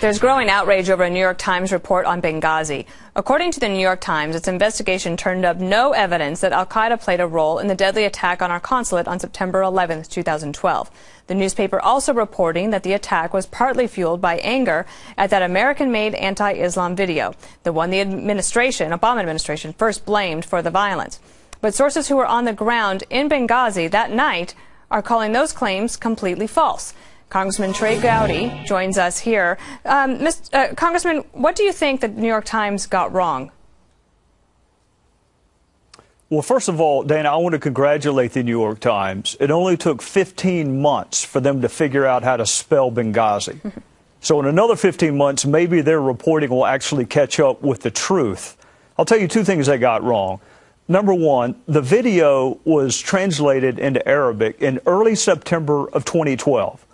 There's growing outrage over a New York Times report on Benghazi. According to the New York Times, its investigation turned up no evidence that al-Qaeda played a role in the deadly attack on our consulate on September 11, 2012. The newspaper also reporting that the attack was partly fueled by anger at that American-made anti-Islam video, the one the Obama administration first blamed for the violence. But sources who were on the ground in Benghazi that night are calling those claims completely false. Congressman Trey Gowdy joins us here. Congressman, what do you think the New York Times got wrong? Well, first of all, Dana, I want to congratulate the New York Times. It only took 15 months for them to figure out how to spell Benghazi. So in another 15 months, maybe their reporting will actually catch up with the truth. I'll tell you two things they got wrong. Number one, the video was translated into Arabic in early September of 2012.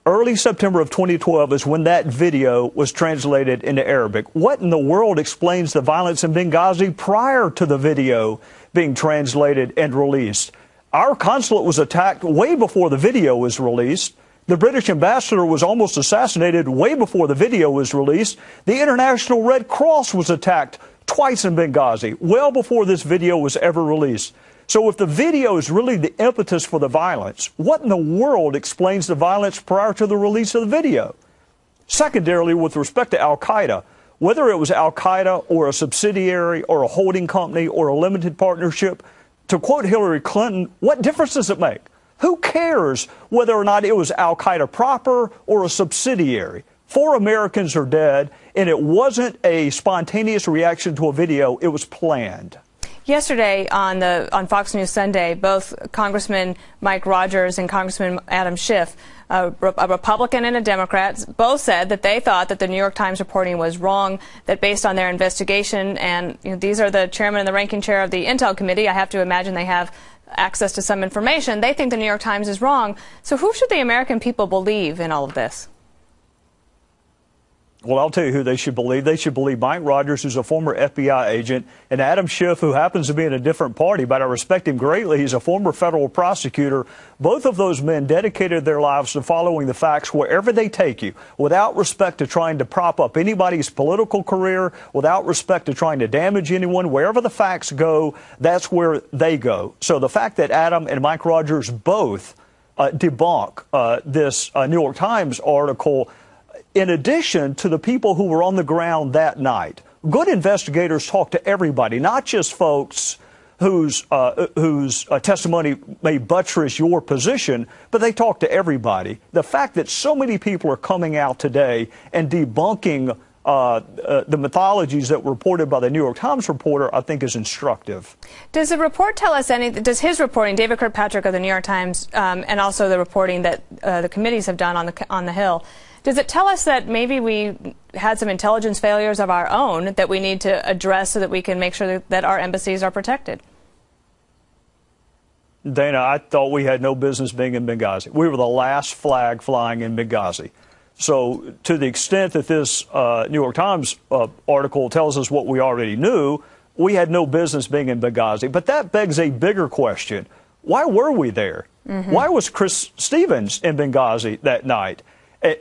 Early September of 2012 is when that video was translated into Arabic. What in the world explains the violence in Benghazi prior to the video being translated and released? Our consulate was attacked way before the video was released. The British ambassador was almost assassinated way before the video was released. The International Red Cross was attacked twice in Benghazi, well before this video was ever released. So if the video is really the impetus for the violence, what in the world explains the violence prior to the release of the video? Secondarily, with respect to al-Qaeda, whether it was al-Qaeda or a subsidiary or a holding company or a limited partnership, to quote Hillary Clinton, what difference does it make? Who cares whether or not it was al-Qaeda proper or a subsidiary? 4 Americans are dead, and it wasn't a spontaneous reaction to a video. It was planned. Yesterday on Fox News Sunday, both Congressman Mike Rogers and Congressman Adam Schiff, a Republican and a Democrat, both said that they thought that the New York Times reporting was wrong, that based on their investigation, and these are the chairman and the ranking chair of the Intel Committee, I have to imagine they have access to some information, they think the New York Times is wrong. So who should the American people believe in all of this? Well, I'll tell you who they should believe. They should believe Mike Rogers, who's a former FBI agent, and Adam Schiff, who happens to be in a different party, but I respect him greatly. He's a former federal prosecutor. Both of those men dedicated their lives to following the facts wherever they take you, without respect to trying to prop up anybody's political career, without respect to trying to damage anyone. Wherever the facts go, that's where they go. So the fact that Adam and Mike Rogers both debunk this New York Times article, in addition to the people who were on the ground that night. Good investigators talk to everybody, not just folks whose testimony may buttress your position, but they talk to everybody. The fact that so many people are coming out today and debunking the mythologies that were reported by the New York Times reporter, I think, is instructive. Does the report tell us does his reporting, David Kirkpatrick of the New York Times, and also the reporting that the committees have done on the Hill, does it tell us that maybe we had some intelligence failures of our own that we need to address so that we can make sure that our embassies are protected? Dana, I thought we had no business being in Benghazi. We were the last flag flying in Benghazi. So to the extent that this New York Times article tells us what we already knew, we had no business being in Benghazi. But that begs a bigger question. Why were we there? Why was Chris Stevens in Benghazi that night?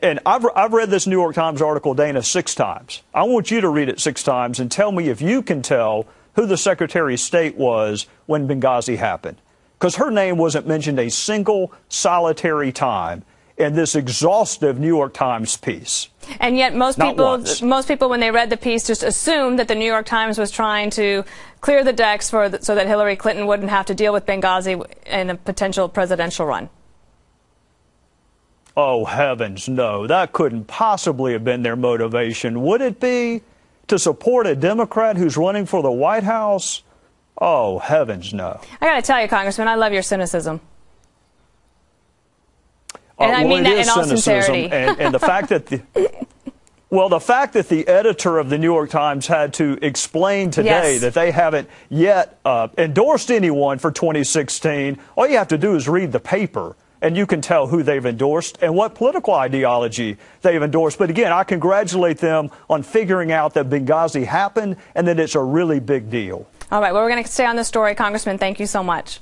And I've read this New York Times article, Dana, 6 times. I want you to read it 6 times and tell me if you can tell who the Secretary of State was when Benghazi happened. Because her name wasn't mentioned a single solitary time in this exhaustive New York Times piece. And yet most people, when they read the piece, just assumed that the New York Times was trying to clear the decks so that Hillary Clinton wouldn't have to deal with Benghazi in a potential presidential run. Oh, heavens, no. That couldn't possibly have been their motivation. Would it be to support a Democrat who's running for the White House? Oh, heavens, no. I got to tell you, Congressman, I love your cynicism. And I mean that in all sincerity. And the fact that the fact that the editor of the New York Times had to explain today that they haven't yet endorsed anyone for 2016, all you have to do is read the paper, and you can tell who they've endorsed and what political ideology they've endorsed. But again, I congratulate them on figuring out that Benghazi happened and that it's a really big deal. All right, well, we're going to stay on this story. Congressman, thank you so much.